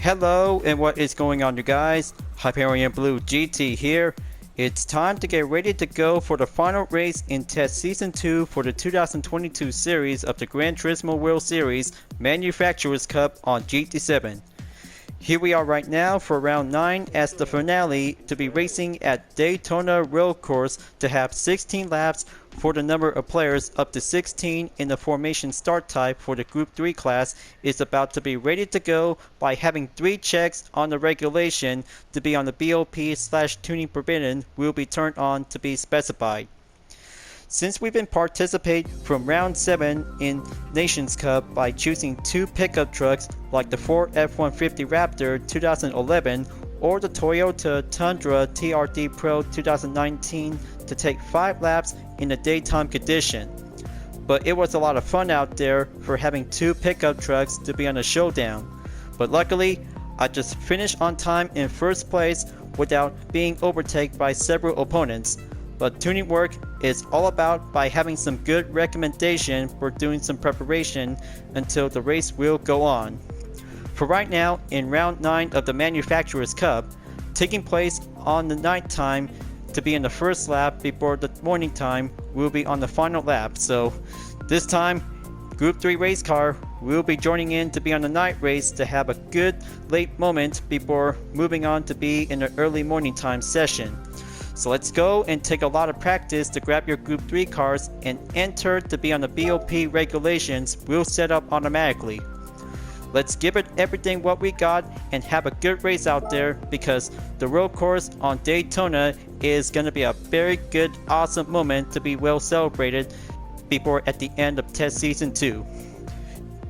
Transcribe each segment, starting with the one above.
Hello, and what is going on, you guys? Hyperion-Blue-GT here. It's time to get ready to go for the final race in Test Season 2 for the 2022 series of the Gran Turismo World Series Manufacturers Cup on GT7. Here we are right now for round 9 as the finale to be racing at Daytona Road Course to have 16 laps for the number of players up to 16 in the formation start type for the Gr.3 class is about to be ready to go by having 3 checks on the regulation to be on the BOP/tuning forbidden will be turned on to be specified. Since we've been participating from round 7 in Nations Cup by choosing 2 pickup trucks like the Ford F-150 Raptor 2011 or the Toyota Tundra TRD Pro 2019 to take 5 laps in the daytime condition. But it was a lot of fun out there for having 2 pickup trucks to be on a showdown. But luckily, I just finished on time in first place without being overtaken by several opponents. But tuning work is all about by having some good recommendation for doing some preparation until the race will go on. For right now, in round 9 of the Manufacturers Cup, taking place on the night time to be in the first lap before the morning time will be on the final lap. So this time, Group 3 race car will be joining in to be on the night race to have a good late moment before moving on to be in the early morning time session. So let's go and take a lot of practice to grab your Group 3 cars and enter to be on the BOP regulations will set up automatically. Let's give it everything what we got and have a good race out there because the road course on Daytona is going to be a very good, awesome moment to be well celebrated before at the end of Test Season 2.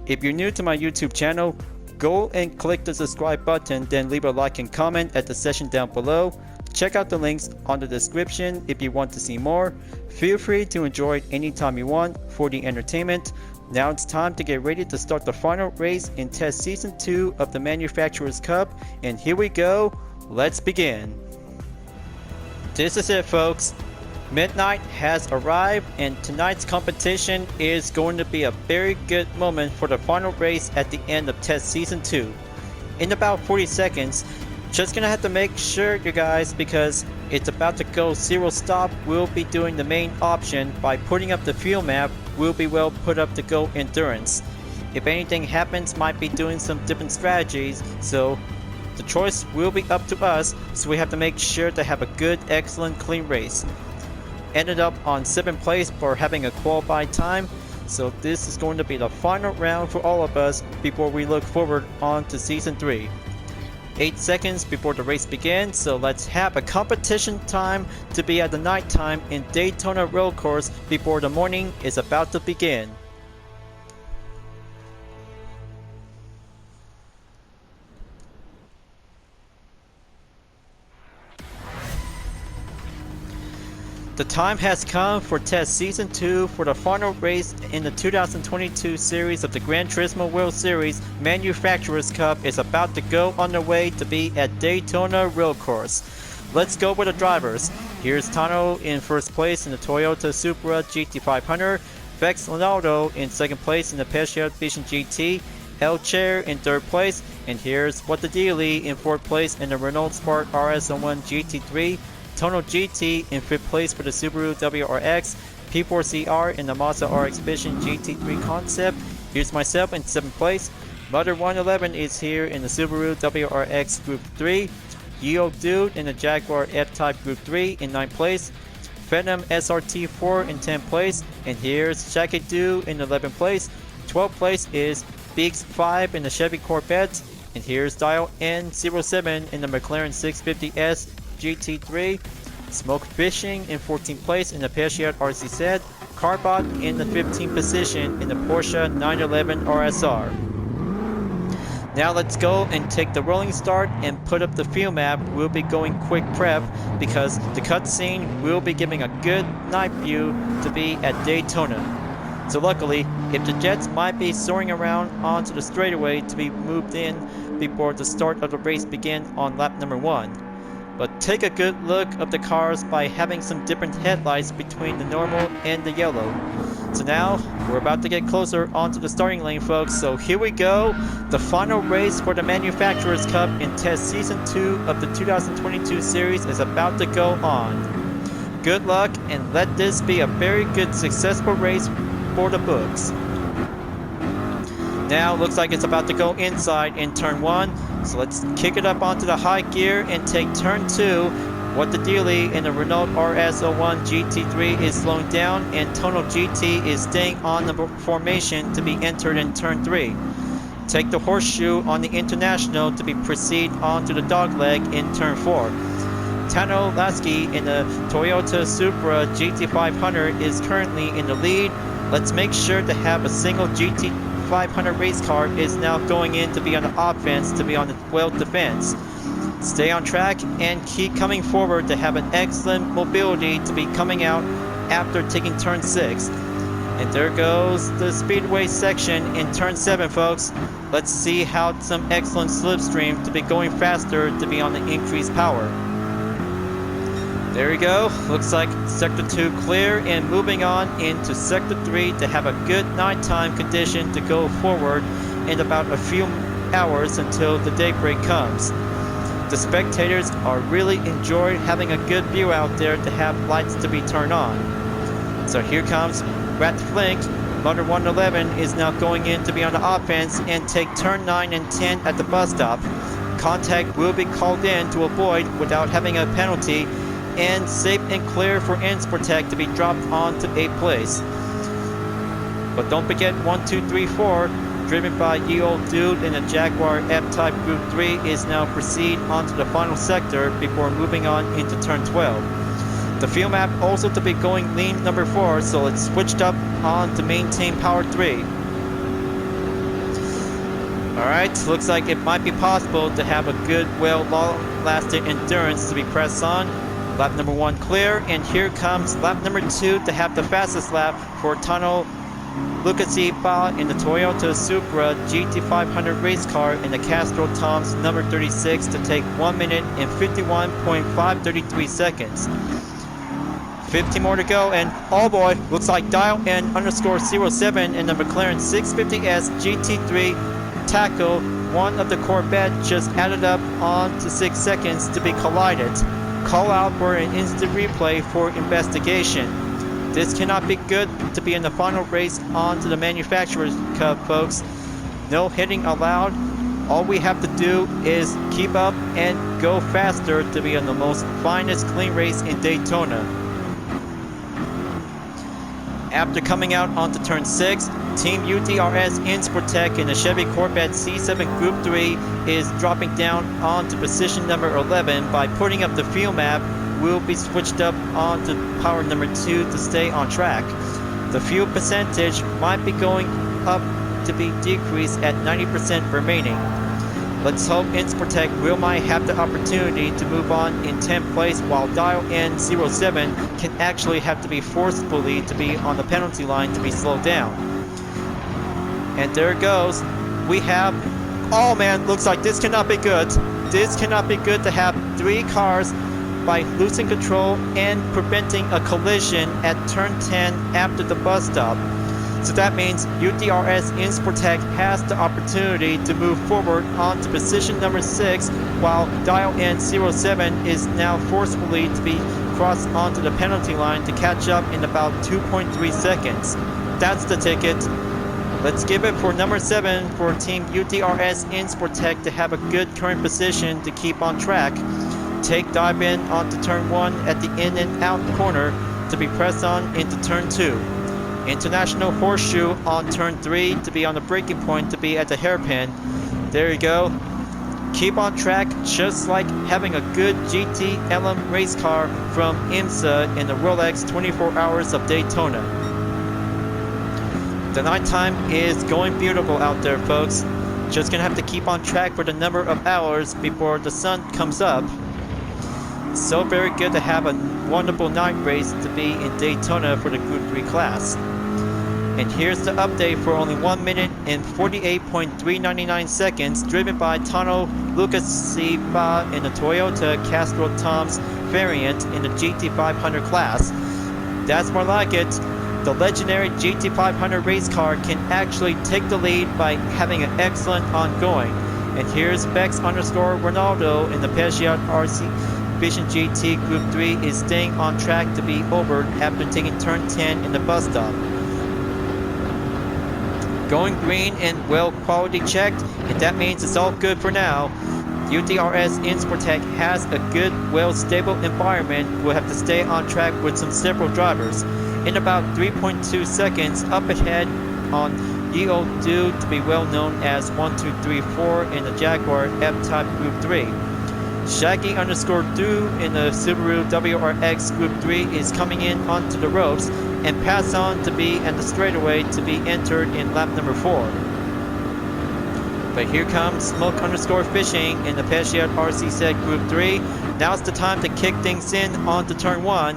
If you're new to my YouTube channel, go and click the subscribe button, then leave a like and comment at the section down below. Check out the links on the description if you want to see more. Feel free to enjoy it anytime you want for the entertainment. Now it's time to get ready to start the final race in Test Season 2 of the Manufacturers Cup. And here we go. Let's begin. This is it, folks. Midnight has arrived and tonight's competition is going to be a very good moment for the final race at the end of Test Season 2. In about 40 seconds, just gonna have to make sure, you guys, because it's about to go 0 stop. We'll be doing the main option by putting up the field map. We'll be well put up to go endurance. If anything happens, might be doing some different strategies. So the choice will be up to us. So we have to make sure to have a good, excellent, clean race. Ended up on 7th place for having a qualified time. So this is going to be the final round for all of us before we look forward on to Season 3. 8 seconds before the race begins, so let's have a competition time to be at the night time in Daytona Road Course before the morning is about to begin. The time has come for Test Season 2 for the final race in the 2022 series of the Gran Turismo World Series Manufacturers Cup is about to go on the way to be at Daytona Road Course. Let's go with the drivers. Here's Tano in first place in the Toyota Supra GT500, Vex Leonardo in second place in the Peugeot Vision GT, El Chair in third place, and here's What the Dealy in fourth place in the Renault Spark RS01 GT3, Tono GT in 5th place for the Subaru WRX, P4CR in the Mazda RX Vision GT3 Concept. Here's myself in 7th place. Mother 111 is here in the Subaru WRX Group 3. Yo Dude in the Jaguar F-Type Group 3 in 9th place. Phantom SRT4 in 10th place. And here's Shaggy Do in 11th place. 12th place is Beaks 5 in the Chevy Corvette. And here's Dial N07 in the McLaren 650S GT3, Smoke Fishing in 14th place in the Peugeot RCZ, Carbot in the 15th position in the Porsche 911 RSR. Now let's go and take the rolling start and put up the field map. We'll be going quick prep because the cutscene will be giving a good night view to be at Daytona. So luckily, if the jets might be soaring around onto the straightaway to be moved in before the start of the race begin on lap number 1. But take a good look of the cars by having some different headlights between the normal and the yellow. So now, we're about to get closer onto the starting lane, folks, so here we go. The final race for the Manufacturers Cup in Test Season 2 of the 2022 series is about to go on. Good luck, and let this be a very good, successful race for the books. Now, looks like it's about to go inside in Turn 1, so let's kick it up onto the high gear and take Turn 2. What the dealie in the Renault RS01 GT3 is slowing down, and Tonal GT is staying on the formation to be entered in Turn 3. Take the horseshoe on the International to be proceed on to the dogleg in Turn 4. Tano Lasky in the Toyota Supra GT500 is currently in the lead. Let's make sure to have a single GT500 race car is now going in to be on the offense, to be on the well defense. Stay on track and keep coming forward to have an excellent mobility to be coming out after taking Turn 6. And there goes the speedway section in Turn 7, folks. Let's see how some excellent slipstream to be going faster to be on the increased power. There we go. Looks like Sector 2 clear, and moving on into Sector 3 to have a good nighttime condition to go forward in about a few hours until the daybreak comes. The spectators are really enjoying having a good view out there to have lights to be turned on. So here comes Rat Flink. Motor 111 is now going in to be on the offense and take Turn 9 and 10 at the bus stop. Contact will be called in to avoid without having a penalty, and safe and clear for Insportec to be dropped onto 8th place. But don't forget 1, 2, 3, 4. Driven by Ye Old Dude in a Jaguar F-Type Group 3 is now proceed onto the final sector before moving on into Turn 12. The field map also to be going lean number 4, so it's switched up on to maintain power 3. Alright, looks like it might be possible to have a good, well, long-lasting endurance to be pressed on. Lap number 1 clear, and here comes lap number 2 to have the fastest lap for Tano Lucasi Ba in the Toyota Supra GT500 race car in the Castro Toms number 36 to take 1 minute and 51.533 seconds. 15 more to go, and oh boy, looks like Dial N _07 in the McLaren 650S GT3 tackle one of the Corvette just added up on to 6 seconds to be collided. Call out for an instant replay for investigation. This cannot be good to be in the final race on to the Manufacturers Cup, folks. No hitting allowed. All we have to do is keep up and go faster to be on the most finest clean race in Daytona. After coming out onto Turn 6, Team UTRS Insportec in the Chevy Corvette C7 Group 3 is dropping down onto position number 11 by putting up the field map. Will be switched up onto power number 2 to stay on track. The fuel percentage might be going up to be decreased at 90% remaining. Let's hope Insportec will might have the opportunity to move on in 10th place, while Dial N07 can actually have to be forcefully to be on the penalty line to be slowed down. And there it goes. We have, oh man, looks like this cannot be good. This cannot be good to have 3 cars by losing control and preventing a collision at Turn 10 after the bus stop. So that means UTRS Insportec has the opportunity to move forward on to position number 6, while Dial N07 is now forcefully to be crossed onto the penalty line to catch up in about 2.3 seconds. That's the ticket. Let's give it for number 7 for Team UTRS Insportec to have a good current position to keep on track. Take dive in onto Turn 1 at the in and out corner to be pressed on into Turn 2. International Horseshoe on Turn 3 to be on the braking point to be at the hairpin. There you go. Keep on track, just like having a good GT LM race car from IMSA in the Rolex 24 Hours of Daytona. The nighttime is going beautiful out there, folks. Just gonna have to keep on track for the number of hours before the sun comes up. So very good to have a wonderful night race to be in Daytona for the Gr.3 Class. And here's the update for only 1 minute and 48.399 seconds, driven by Tano Lucas Silva in the Toyota Castro Tom's variant in the GT500 class. That's more like it. The legendary GT500 race car can actually take the lead by having an excellent ongoing. And here's Bex_Ronaldo in the Peugeot RC Vision GT Group 3 is staying on track to be over after taking turn 10 in the bus stop. Going green and well quality checked, and that means it's all good for now. UTRS Insportec has a good, well stable environment. We'll have to stay on track with several drivers. In about 3.2 seconds up ahead on Yeo Do, to be well known as 1234 in the Jaguar F-Type Group 3. Shaggy_Do in the Subaru WRX Group 3 is coming in onto the ropes and pass on to be at the straightaway to be entered in lap number 4. But here comes Smoke_Fishing in the Peugeot RCZ Group 3. Now's the time to kick things in onto turn 1.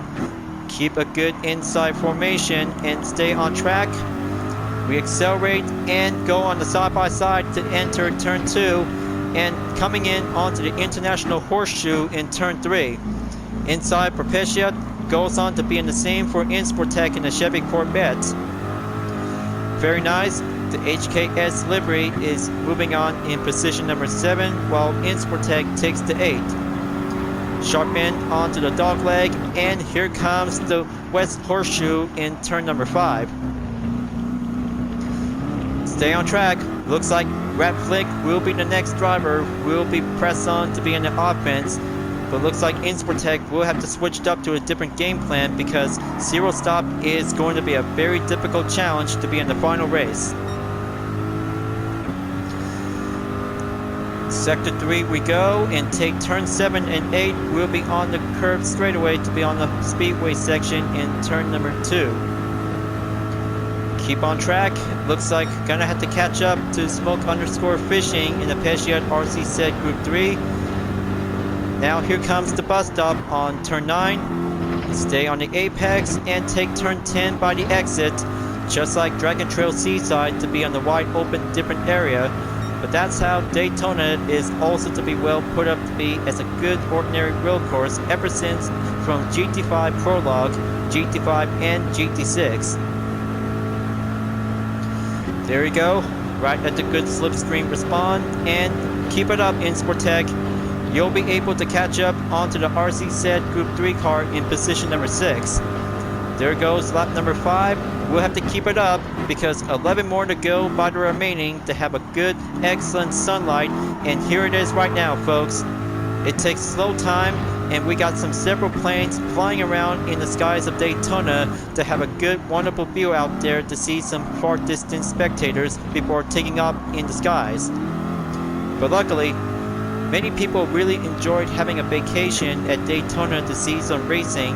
Keep a good inside formation and stay on track. We accelerate and go on the side-by-side to enter turn 2. And coming in onto the International Horseshoe in turn 3. Inside for Peugeot goes on to be in the same for Insportec in the Chevy Corvette. Very nice. The HKS livery is moving on in position number 7 while Insportec takes the 8. Sharp end onto the dogleg, and here comes the West Horseshoe in turn number 5. Stay on track. Looks like Ratflick will be the next driver, will be pressed on to be in the offense, but looks like Insportec will have to switch up to a different game plan because Zero Stop is going to be a very difficult challenge to be in the final race. Sector 3 we go, and take turn 7 and 8. We'll be on the curved straightaway to be on the speedway section in turn number 2. Keep on track. Looks like gonna have to catch up to Smoke_Fishing in the Peugeot RCZ Group 3. Now here comes the bus stop on turn 9. Stay on the apex and take turn 10 by the exit, just like Dragon Trail Seaside to be on the wide open different area. But that's how Daytona is also to be well put up to be as a good ordinary road course ever since from GT5 Prologue, GT5 and GT6. There you go, right at the good slipstream respawn, and keep it up Insportec. You'll be able to catch up onto the RCZ Group 3 car in position number 6. There goes lap number 5. We'll have to keep it up because 11 more to go by the remaining to have a good, excellent sunlight, and here it is right now, folks. It takes slow time, and we got several planes flying around in the skies of Daytona to have a good, wonderful view out there to see some far distant spectators before taking up in the skies. But luckily, many people really enjoyed having a vacation at Daytona to see some racing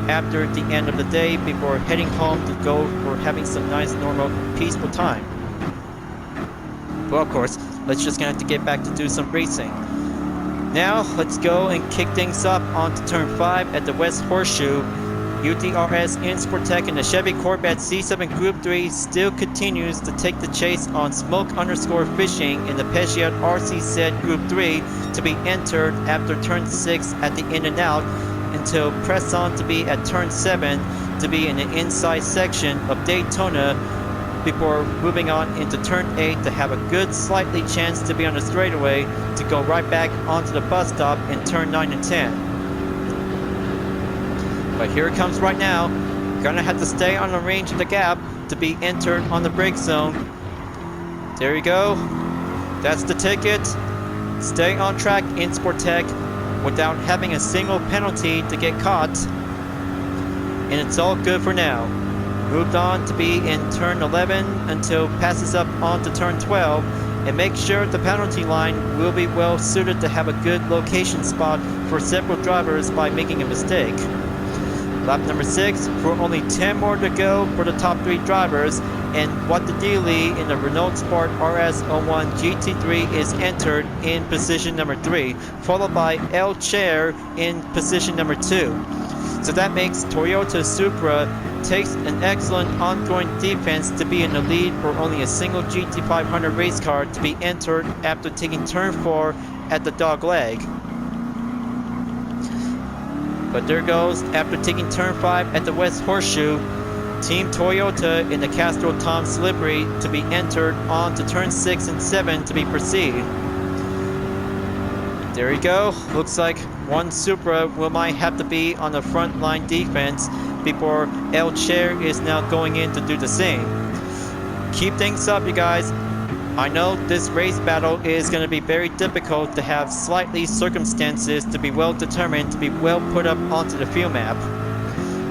after the end of the day before heading home to go for having some nice, normal, peaceful time. Well, of course, let's just gonna have to get back to do some racing. Now, let's go and kick things up onto turn 5 at the West Horseshoe. UTRS Insportec in the Chevy Corvette C7 Group 3 still continues to take the chase on Smoke_Fishing in the Peugeot RCZ Group 3 to be entered after turn 6 at the in and out until press on to be at turn 7 to be in the inside section of Daytona before moving on into turn 8 to have a good slightly chance to be on the straightaway to go right back onto the bus stop in turn 9 and 10. But here it comes right now. Gonna have to stay on the range of the gap to be entered on the brake zone. There you go. That's the ticket. Stay on track Insportec without having a single penalty to get caught. And it's all good for now. Moved on to be in turn 11 until passes up onto turn 12, and make sure the penalty line will be well suited to have a good location spot for several drivers by making a mistake. Lap number 6 for only 10 more to go for the top 3 drivers, and What the Dealie in the Renault Sport RS01 GT3 is entered in position number 3, followed by El Chair in position number 2. So that makes Toyota Supra takes an excellent ongoing defense to be in the lead for only a single GT500 race car to be entered after taking turn 4 at the dog leg. But there goes, after taking turn 5 at the West Horseshoe, Team Toyota in the Castro Tom's livery to be entered on to turn 6 and 7 to be proceed. There you go. Looks like one Supra might have to be on the front line defense before El Chair is now going in to do the same. Keep things up, you guys. I know this race battle is going to be very difficult to have slightly circumstances to be well determined, to be well put up onto the field map.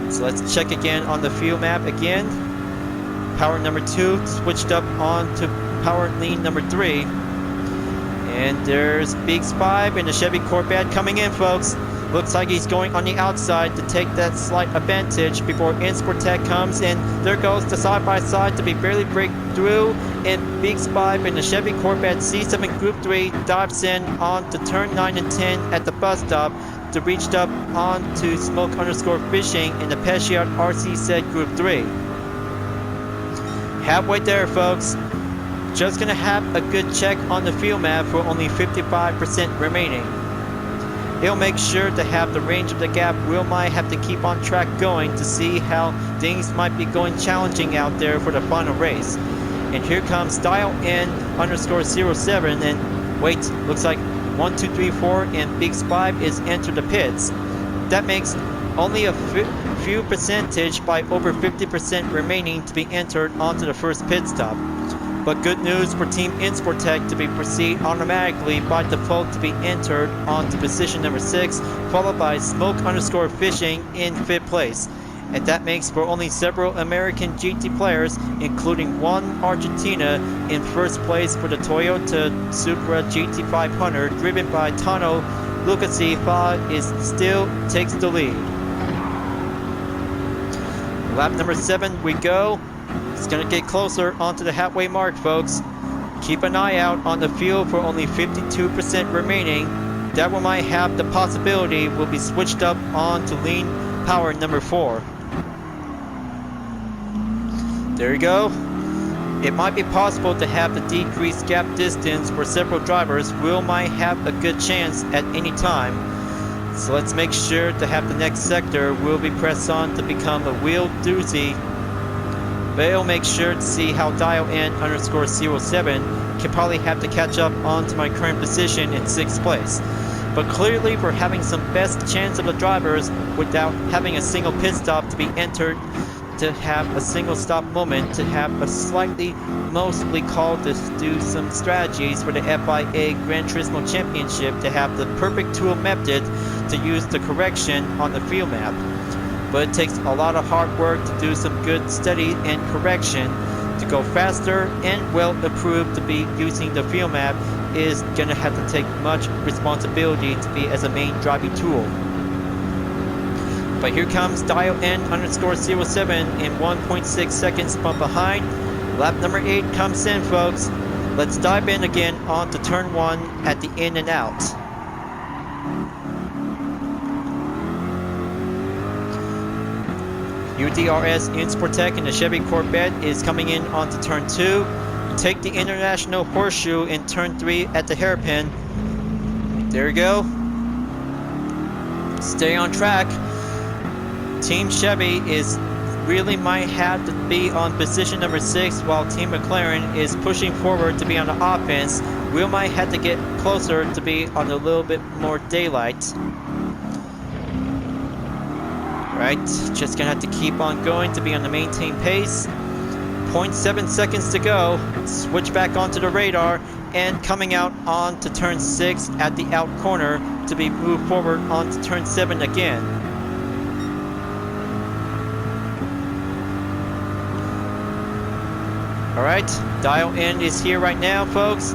So let's check again on the field map again. Power number 2 switched up on to power lean number 3. And there's Biggs 5 in the Chevy Corvette coming in, folks. Looks like he's going on the outside to take that slight advantage before Insportec comes in. There goes the side-by-side to be barely break through. And Biggs 5 in the Chevy Corvette C7 Group 3 dives in on to turn 9 and 10 at the bus stop to reach up on to Smoke_Fishing in the Pesciat RC Group 3. Halfway there, folks. Just gonna have a good check on the field map for only 55% remaining. He'll make sure to have the range of the gap. Will might have to keep on track going to see how things might be going challenging out there for the final race. And here comes Dial N _07 and wait, looks like 1, 2, 3, 4 and Biggs 5 is entered the pits. That makes only a few percentage by over 50% remaining to be entered onto the first pit stop. But good news for Team Insportec to be proceed automatically by default to be entered onto position number 6, followed by Smoke_Fishing in 5th place. And that makes for only several American GT players, including one Argentina, in 1st place for the Toyota Supra GT500, driven by Tano Lucasifa, is still takes the lead. Lap number 7 we go. It's going to get closer onto the halfway mark, folks. Keep an eye out on the field for only 52% remaining. That one might have the possibility will be switched up on to lean power number 4. There you go. It might be possible to have the decreased gap distance for several drivers. Will might have a good chance at any time. So let's make sure to have the next sector will be pressed on to become a wheel doozy. But it'll make sure to see how Dial N _07 can probably have to catch up onto my current position in 6th place. But clearly for having some best chance of the drivers without having a single pit stop to be entered, to have a single stop moment, to have a slightly mostly called to do some strategies for the FIA Gran Turismo Championship to have the perfect tool method to use the correction on the field map. But it takes a lot of hard work to do some good study and correction to go faster, and well approved to be using the field map is gonna have to take much responsibility to be as a main driving tool. But here comes Dial N _07 in 1.6 seconds from behind. Lap number 8 comes in, folks. Let's dive in again onto turn 1 at the in and out. UDRS Insportec in the Chevy Corvette is coming in onto turn 2. Take the International Horseshoe in turn 3 at the hairpin. There you go. Stay on track. Team Chevy is really might have to be on position number 6 while Team McLaren is pushing forward to be on the offense. We might have to get closer to be on a little bit more daylight. Right, just gonna have to keep on going to be on the maintain pace. 0.7 seconds to go. Switch back onto the radar and coming out onto turn 6 at the out corner to be moved forward onto turn 7 again. Alright, Dial N is here right now, folks.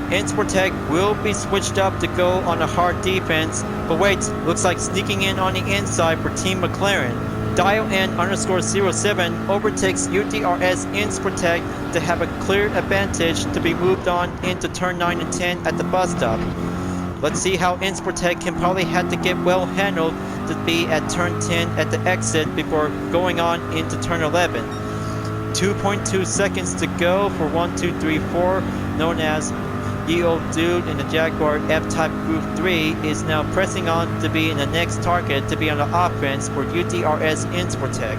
Insportec will be switched up to go on a hard defense, but wait, looks like sneaking in on the inside for Team McLaren. Dial N _07 overtakes UDRS Insportec to have a clear advantage to be moved on into turn 9 and 10 at the bus stop. Let's see how Insportec can probably have to get well handled to be at turn 10 at the exit before going on into turn 11. 2.2 seconds to go for 1, 2, 3, 4, known as Ye Old Dude in the Jaguar F-Type Group 3 is now pressing on to be in the next target to be on the offense for UTRS Insportec.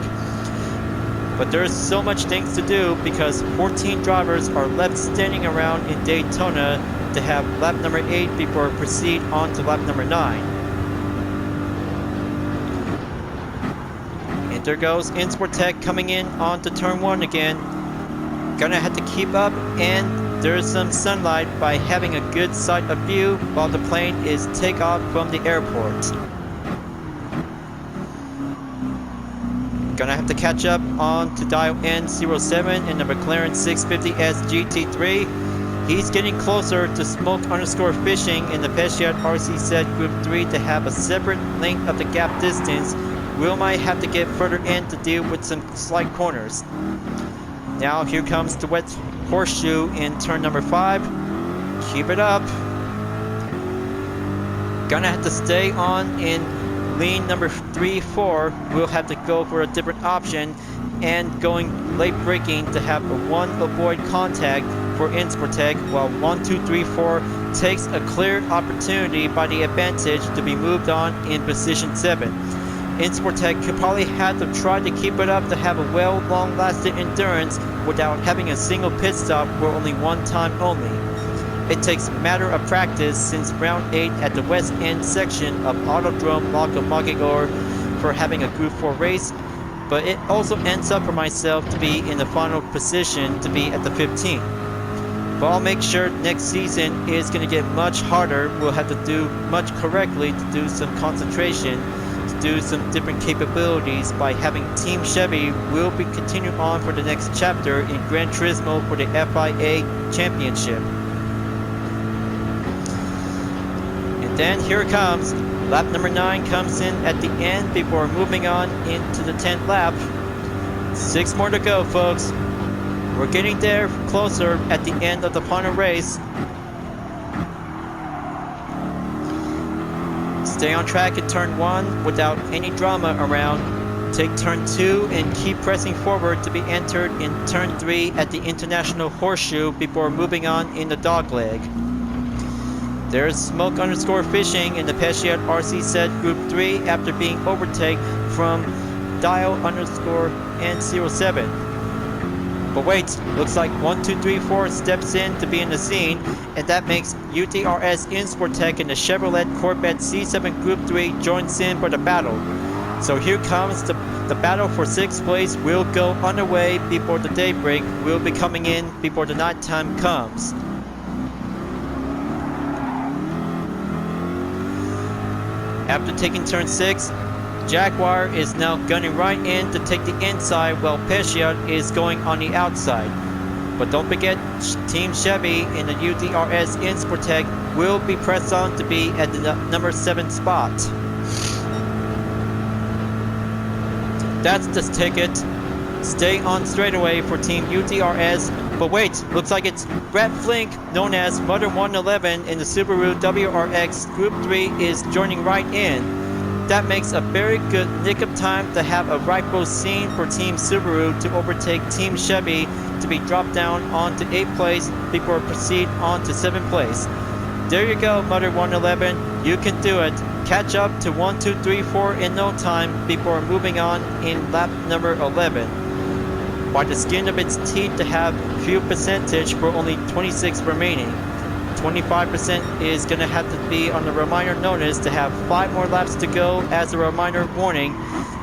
But there's so much things to do because 14 drivers are left standing around in Daytona to have lap number 8 before proceed on to lap number 9. And there goes Insportec coming in onto turn 1 again. Gonna have to keep up, and there's some sunlight by having a good sight of view while the plane is take off from the airport. Gonna have to catch up on to dial N07 in the McLaren 650S GT3. He's getting closer to Smoke_Fishing in the Pesciat RCZ Group 3 to have a separate length of the gap distance. Will might have to get further in to deal with some slight corners. Now here comes the wet horseshoe in turn number 5. Keep it up. Gonna have to stay on in lean number 3-4. We'll have to go for a different option and going late braking to have a 1 avoid contact for Insportec, while 1, 2, 3, 4 takes a clear opportunity by the advantage to be moved on in position 7. Insportec could probably have to try to keep it up to have a well long-lasting endurance without having a single pit stop for only one time only. It takes a matter of practice since round 8 at the west end section of Autodrome Lago Maggiore for having a Group 4 race, but it also ends up for myself to be in the final position to be at the 15th. But I'll make sure next season is going to get much harder. We'll have to do much correctly to do some concentration, do some different capabilities by having Team Chevy will be continuing on for the next chapter in Gran Turismo for the FIA Championship. And then here it comes. Lap number 9 comes in at the end before moving on into the 10th lap. 6 more to go, folks. We're getting there closer at the end of the final race. Stay on track at turn 1 without any drama around. Take turn 2 and keep pressing forward to be entered in turn 3 at the International Horseshoe before moving on in the dogleg. There's Smoke_Fishing in the Pesciat RCZ Group 3 after being overtaken from Dial_N07. But wait, looks like 1, 2, 3, 4 steps in to be in the scene, and that makes UTRS Insportec and the Chevrolet Corvette C7 Group 3 joins in for the battle. So here comes the battle for 6th place will go underway before the daybreak will be coming in before the nighttime comes. After taking turn 6, Jaguar is now gunning right in to take the inside while Pesciat is going on the outside. But don't forget, Team Chevy in the UTRS Insportec will be pressed on to be at the number 7 spot. That's the ticket. Stay on straightaway for Team UTRS. But wait, looks like it's Brett Flink, known as Mother 111 in the Subaru WRX Group 3 is joining right in. That makes a very good nick of time to have a rightful scene for Team Subaru to overtake Team Chevy to be dropped down onto 8th place before proceed on to 7th place. There you go, Mother 111, you can do it. Catch up to 1, 2, 3, 4 in no time before moving on in lap number 11. By the skin of its teeth to have fuel percentage for only 26 remaining. 25% is going to have to be on the reminder notice to have 5 more laps to go as a reminder warning.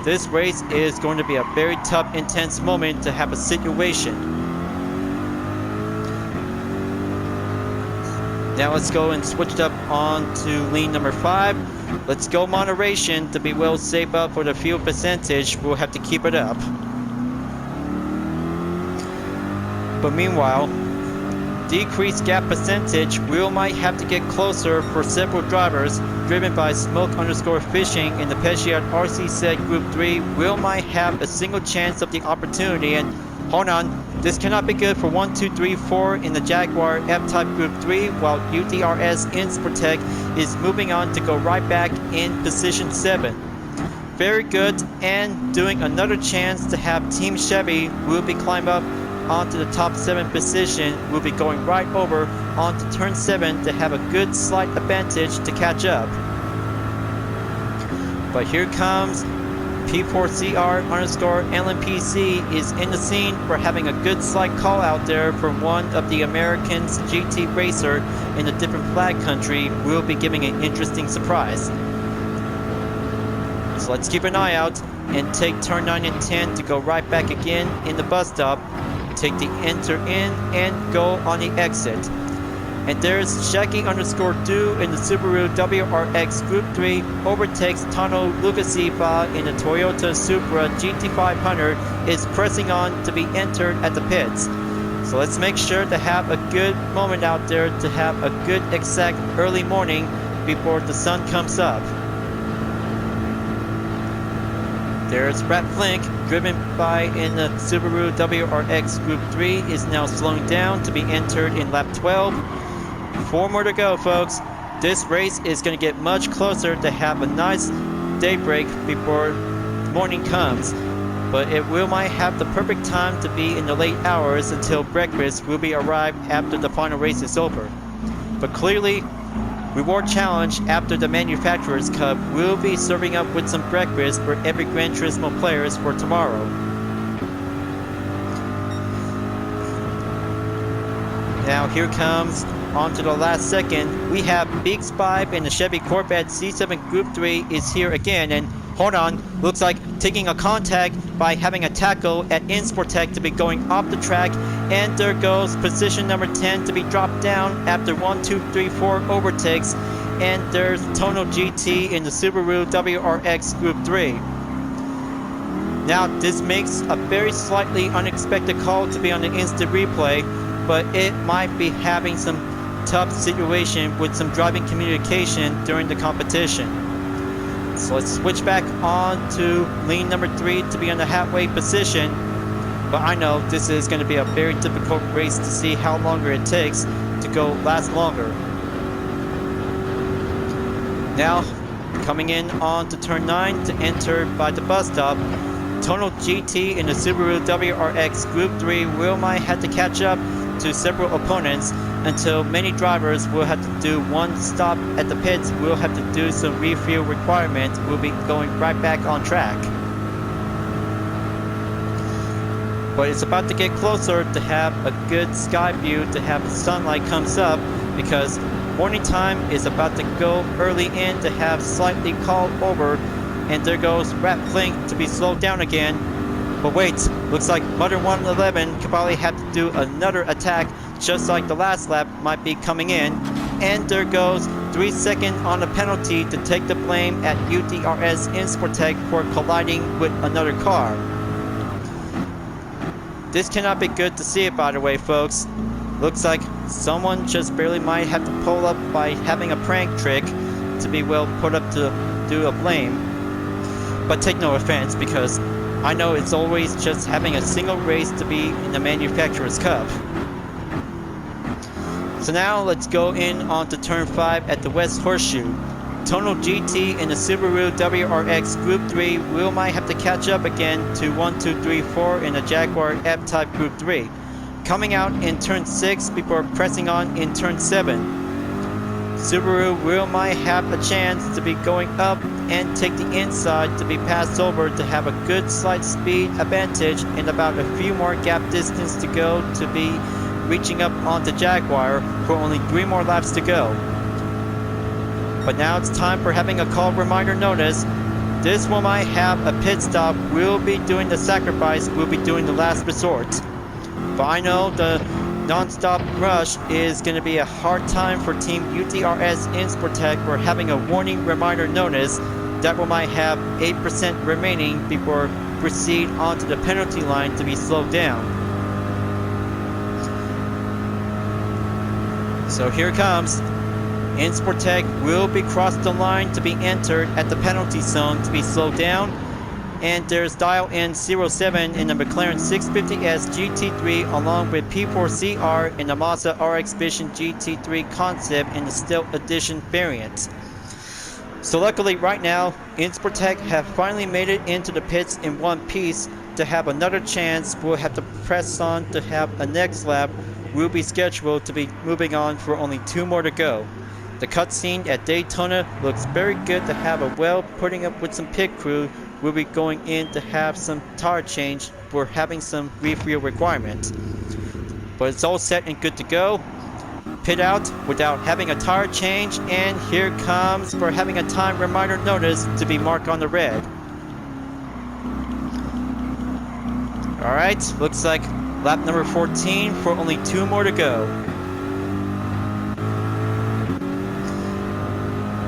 This race is going to be a very tough, intense moment to have a situation. Now let's go and switch it up on to lean number 5. Let's go moderation to be well safe up for the fuel percentage. We'll have to keep it up. But meanwhile, decreased gap percentage, we might have to get closer for several drivers driven by Smoke_Fishing in the Pesciat RCZ Group 3 will might have a single chance of the opportunity. And hold on, this cannot be good for 1, 2, 3, 4 in the Jaguar F-Type Group 3 while UTRS Insportec is moving on to go right back in position 7. very good, and doing another chance to have Team Chevy will be climb up onto the top 7 position. Will be going right over onto turn 7 to have a good slight advantage to catch up. But here comes P4CR_LMPC is in the scene for having a good slight call out there from one of the Americans GT racer in a different flag country. Will be giving an interesting surprise. So let's keep an eye out and take turn 9 and 10 to go right back again in the bus stop. Take the enter in and go on the exit. And there's Shaggy_Do in the Subaru WRX Group 3 overtakes Tano Lugasifa in the Toyota Supra GT500, is pressing on to be entered at the pits. So let's make sure to have a good moment out there to have a good exact early morning before the sun comes up. There's Rat Flink, driven by in the Subaru WRX Group 3, is now slowing down to be entered in lap 12. 4 more to go, folks. This race is going to get much closer to have a nice daybreak before morning comes. But it might have the perfect time to be in the late hours until breakfast will be arrived after the final race is over. But clearly, Reward Challenge after the Manufacturers Cup will be serving up with some breakfast for every Gran Turismo players for tomorrow. Now here comes, on to the last second, we have Big Spive in the Chevy Corvette C7 Group 3 is here again, and hold on, looks like taking a contact by having a tackle at Insportec to be going off the track, and there goes position number 10 to be dropped down after 1, 2, 3, 4 overtakes, and there's Tono GT in the Subaru WRX Group 3. Now this makes a very slightly unexpected call to be on the instant replay, but it might be having some tough situation with some driving communication during the competition. So let's switch back on to lane number 3 to be on the halfway position. But I know this is going to be a very difficult race to see how longer it takes to go last longer. Now coming in on to turn 9 to enter by the bus stop, Tono GT in the Subaru WRX Group 3 might have to catch up to several opponents until many drivers will have to do one stop at the pits, will have to do some refuel requirements, will be going right back on track. But it's about to get closer to have a good sky view, to have the sunlight comes up, because morning time is about to go early in to have slightly called over, and there goes Rat Flink to be slowed down again. But wait, looks like Mother 111 could probably have to do another attack, just like the last lap might be coming in. And there goes 3 seconds on the penalty to take the blame at UDRS Insportec for colliding with another car. This cannot be good to see it, by the way, folks. Looks like someone just barely might have to pull up by having a prank trick to be well put up to do a blame. But take no offense, because I know it's always just having a single race to be in the Manufacturers Cup. So now let's go in on to turn 5 at the West Horseshoe. Tono GT in the Subaru WRX Group 3 might have to catch up again to 1, 2, 3, 4 in the Jaguar F-Type Group 3. Coming out in turn 6 before pressing on in turn 7. Subaru might have a chance to be going up and take the inside to be passed over to have a good slight speed advantage and about a few more gap distance to go to be reaching up onto Jaguar for only 3 more laps to go. But now it's time for having a call reminder notice. This one might have a pit stop, will be doing the sacrifice, will be doing the last resort. But I know the non-stop rush is going to be a hard time for Team UTRS Insportec for having a warning reminder notice that we might have 8% remaining before proceed onto the penalty line to be slowed down. So here it comes. Insportec will be crossed the line to be entered at the penalty zone to be slowed down. And there's Dial in 07 in the McLaren 650S GT3 along with P4CR in the Mazda RX Vision GT3 concept in the Stealth Edition variant. So luckily right now, Insportech have finally made it into the pits in one piece. To have another chance, we'll have to press on to have a next lap. We'll be scheduled to be moving on for only 2 more to go. The cutscene at Daytona looks very good to have a well putting up with some pit crew. We'll be going in to have some tire change for having some refuel requirements. But it's all set and good to go. Pit out without having a tire change, and here comes for having a time reminder notice to be marked on the red. Alright, looks like lap number 14 for only 2 more to go.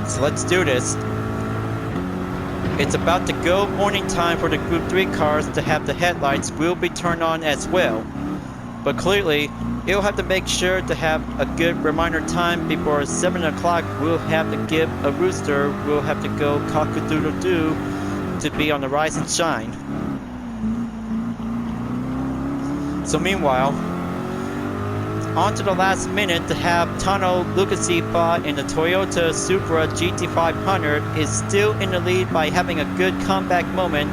So let's do this. It's about to go morning time for the Group 3 cars to have the headlights will be turned on as well. But clearly, it'll have to make sure to have a good reminder time before 7 o'clock. We'll have to give a rooster. We'll have to go cock-a-doodle-doo to be on the rise and shine. So meanwhile, on to the last minute to have Tano Lukasifa in the Toyota Supra GT500 is still in the lead by having a good comeback moment.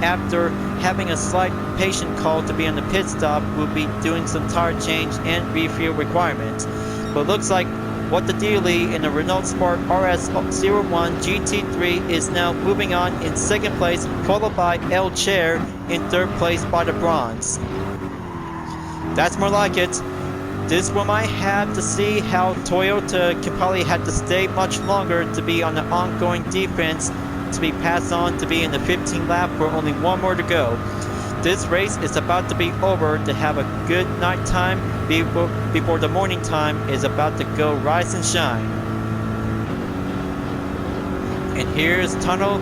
After having a slight patient call to be on the pit stop, we'll be doing some tire change and refuel requirements. But looks like what the dealie in the Renault Sport RS01 GT3 is now moving on in 2nd place, followed by El Chair in 3rd place by the bronze. That's more like it. This one might have to see how Toyota can probably have to stay much longer to be on the ongoing defense to be passed on to be in the 15th lap for only 1 more to go. This race is about to be over to have a good night time before the morning time is about to go rise and shine. And here's Tano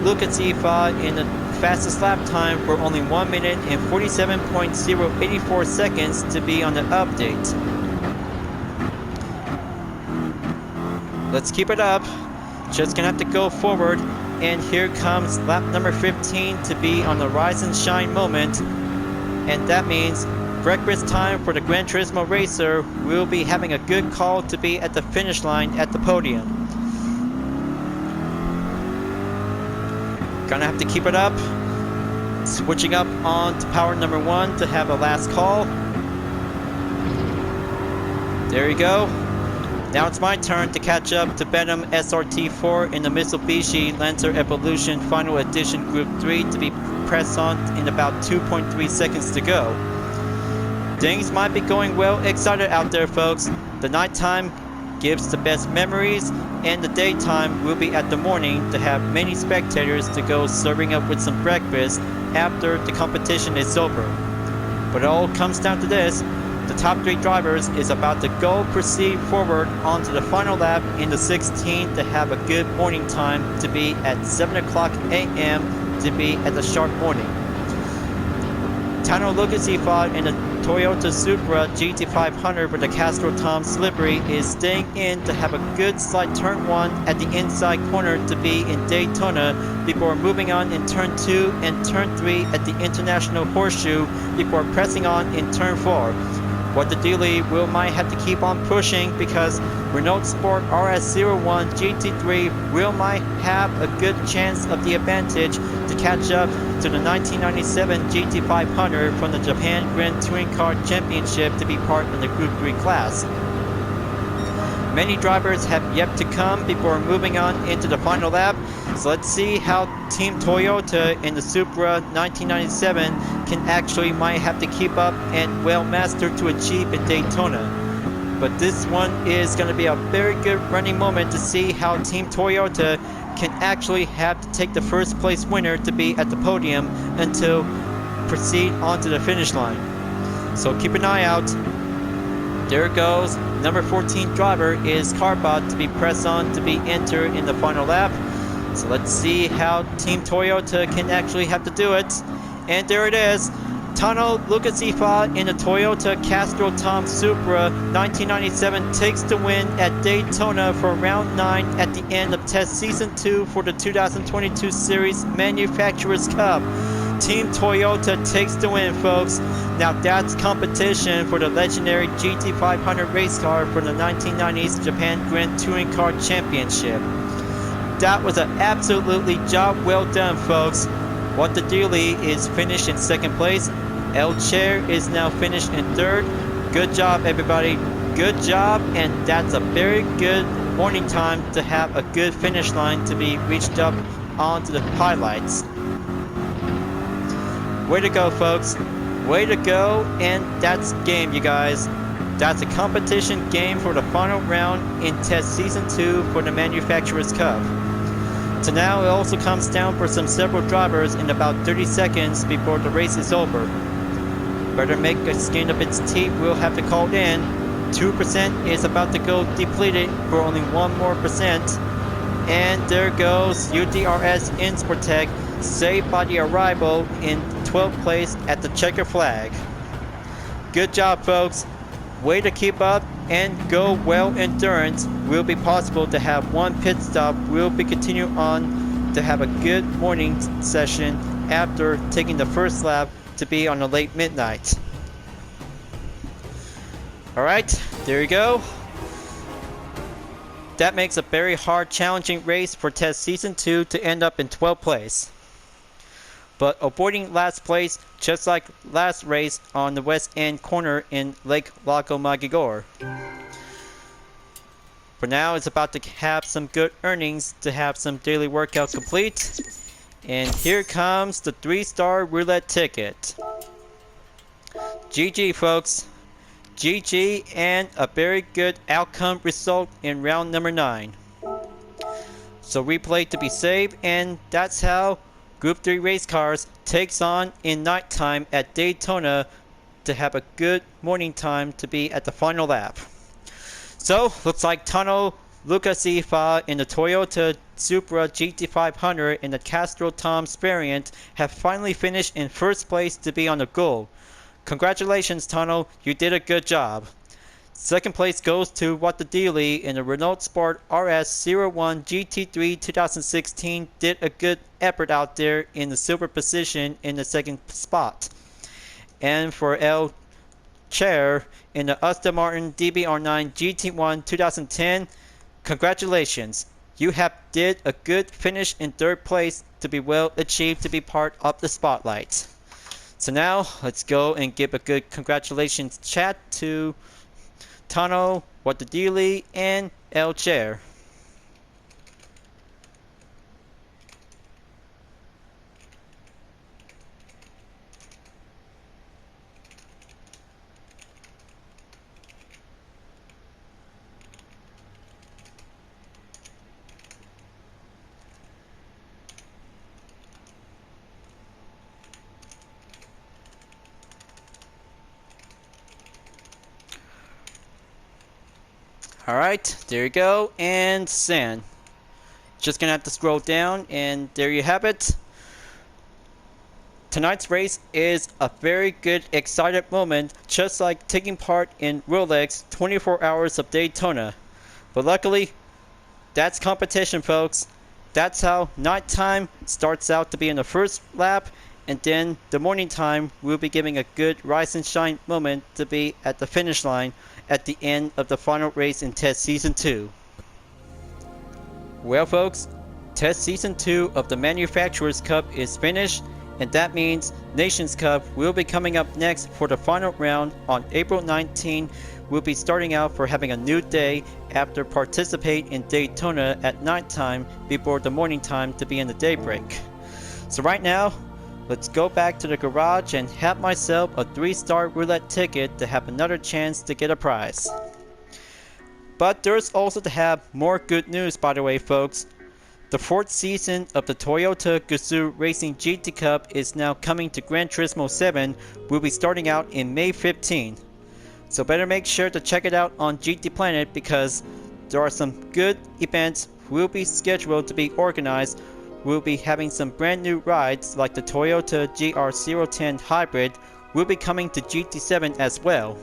Lukasifa in the fastest lap time for only 1 minute and 47.084 seconds to be on the update. Let's keep it up. Just gonna have to go forward, and here comes lap number 15 to be on the rise and shine moment, and that means breakfast time for the Gran Turismo racer will be having a good call to be at the finish line at the podium. Gonna have to keep it up. Switching up on to power number 1 to have a last call. There you go. Now it's my turn to catch up to Benham SRT4 in the Mitsubishi Lancer Evolution Final Edition Group 3 to be pressed on in about 2.3 seconds to go. Things might be going well excited out there, folks. The nighttime gives the best memories, and the daytime will be at the morning to have many spectators to go serving up with some breakfast after the competition is over. But it all comes down to this. The top 3 drivers is about to go proceed forward onto the final lap in the 16th to have a good morning time to be at 7 o'clock a.m. to be at the sharp morning. Tano Lukasifa in the Toyota Supra GT500 with the Castro Tom Slippery is staying in to have a good slight turn 1 at the inside corner to be in Daytona before moving on in turn 2 and turn 3 at the International Horseshoe before pressing on in turn 4. What the dealie will might have to keep on pushing because Renault Sport RS01 GT3 will might have a good chance of the advantage to catch up to the 1997 GT500 from the Japan Grand Touring Car Championship to be part of the Group 3 class. Many drivers have yet to come before moving on into the final lap, so let's see how Team Toyota in the Supra 1997 can actually might have to keep up and well master to achieve in Daytona. But this one is going to be a very good running moment to see how Team Toyota can actually have to take the first place winner to be at the podium until proceed onto the finish line. So keep an eye out. There it goes. Number 14 driver is Carbot to be pressed on to be entered in the final lap. So let's see how Team Toyota can actually have to do it. And there it is. Tano Lukasifa in the Toyota Castro Tom Supra 1997 takes the win at Daytona for round 9 at the end of test season 2 for the 2022 Series Manufacturers Cup. Team Toyota takes the win, folks. Now that's competition for the legendary GT500 race car from the 1990s Japan Grand Touring Car Championship. that was an absolutely job well done, folks. What the Dealy is finished in second place. El Chair is now finished in third. Good job, everybody. Good job, and that's a very good morning time to have a good finish line to be reached up onto the highlights. Way to go, folks. Way to go, and that's game, you guys. That's a competition game for the final round in Test Season 2 for the Manufacturers Cup. So now it also comes down for several drivers in about 30 seconds before the race is over. Better make a skin of its teeth, we'll have to call it in. 2% is about to go depleted for only 1 more percent. And there goes UDRS Insportec, saved by the arrival in 12th place at the checker flag. Good job, folks. Way to keep up and go well. Endurance will be possible to have 1 pit stop. We'll be continuing on to have a good morning session after taking the first lap to be on the late midnight. Alright, there you go. That makes a very hard, challenging race for Test Season 2 to end up in 12th place. But avoiding last place, just like last race on the west end corner in Lake Lago Maggiore. For now, it's about to have some good earnings to have some daily workout complete. And here comes the 3-star roulette ticket. GG, folks. GG, and a very good outcome result in round number 9. So replay to be saved, and that's how Group 3 race cars takes on in nighttime at Daytona to have a good morning time to be at the final lap. So, looks like Tano Lucasifa in the Toyota Supra GT500 in the Castro Toms variant have finally finished in first place to be on the goal. Congratulations, Tano, you did a good job. Second place goes to What the Dealy in the Renault Sport RS01 GT3 2016. Did a good effort out there in the silver position in the second spot. And for El Chair in the Aston Martin DBR9 GT1 2010, congratulations. You have did a good finish in third place to be well achieved to be part of the spotlight. So now let's go and give a good congratulations chat to Tano, What the Dealy, and El Chair. Alright, there you go, and send. Just gonna have to scroll down, and there you have it. Tonight's race is a very good, excited moment, just like taking part in Rolex 24 Hours of Daytona. But luckily, that's competition, folks. That's how nighttime starts out to be in the first lap, and then the morning time will be giving a good rise and shine moment to be at the finish line at the end of the final race in Test Season 2. Well, folks, Test Season 2 of the Manufacturers Cup is finished, and that means Nations Cup will be coming up next for the final round on April 19. We'll be starting out for having a new day after participate in Daytona at nighttime before the morning time to be in the daybreak. So right now, let's go back to the garage and have myself a 3-star roulette ticket to have another chance to get a prize. But there's also to have more good news, by the way, folks. The 4th season of the Toyota Gazoo Racing GT Cup is now coming to Gran Turismo 7. We'll be starting out in May 15. So better make sure to check it out on GT Planet because there are some good events will be scheduled to be organized. We'll be having some brand new rides like the Toyota Gr.3 Hybrid will be coming to GT7 as well.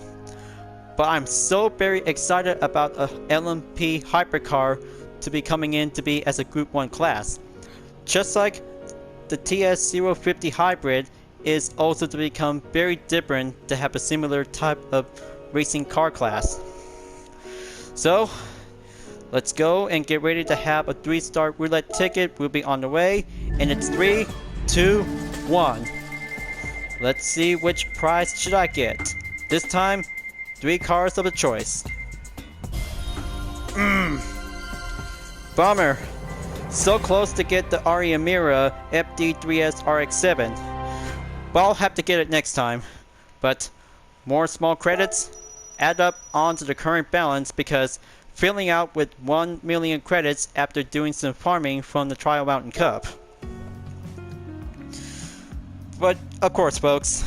But I'm so very excited about a LMP hypercar to be coming in to be as a Group 1 class. Just like the TS050 Hybrid is also to become very different to have a similar type of racing car class. So Let's go and get ready to have a 3-star roulette ticket. Will be on the way. And it's 3, 2, 1. Let's see which prize should I get. This time, 3 cars of the choice. Bummer. So close to get the Ari Amira FD3S RX-7. But I'll have to get it next time. But more small credits add up onto the current balance because filling out with 1 million credits after doing some farming from the Trial Mountain Cup. But of course folks,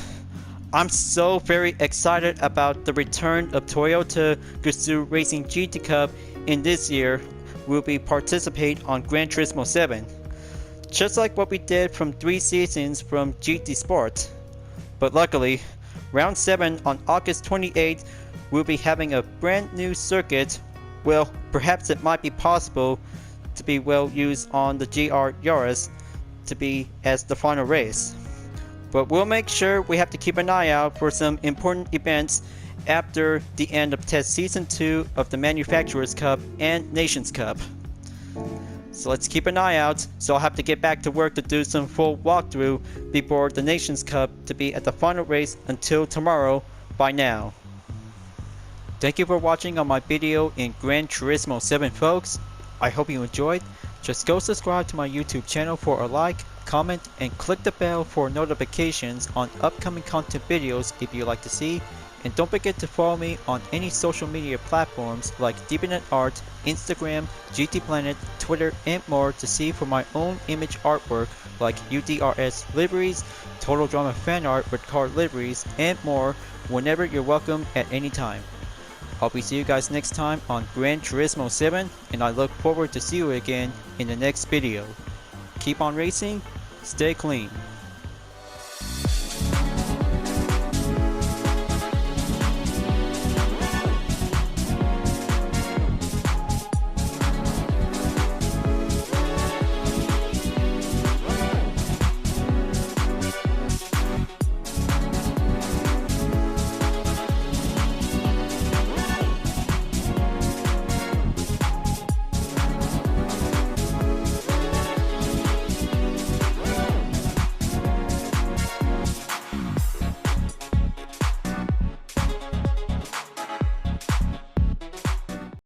I'm so very excited about the return of Toyota Gazoo Racing GT Cup in this year. We'll be participate on Gran Turismo 7. Just like what we did from 3 seasons from GT Sport. But luckily, Round 7 on August 28th we'll be having a brand new circuit. Well, perhaps it might be possible to be well used on the GR Yaris to be as the final race. But we'll make sure we have to keep an eye out for some important events after the end of Test Season 2 of the Manufacturers Cup and Nations Cup. So let's keep an eye out, so I'll have to get back to work to do some full walkthrough before the Nations Cup to be at the final race until tomorrow by now. Thank you for watching on my video in Gran Turismo 7 folks. I hope you enjoyed. Just go subscribe to my YouTube channel for a like, comment, and click the bell for notifications on upcoming content videos if you'd like to see. And don't forget to follow me on any social media platforms like DeviantArt, Instagram, GT Planet, Twitter, and more to see for my own image artwork like UDRS liveries, Total Drama fan art with car liveries, and more whenever you're welcome at any time. I'll be seeing you guys next time on Gran Turismo 7, and I look forward to see you again in the next video. Keep on racing, stay clean.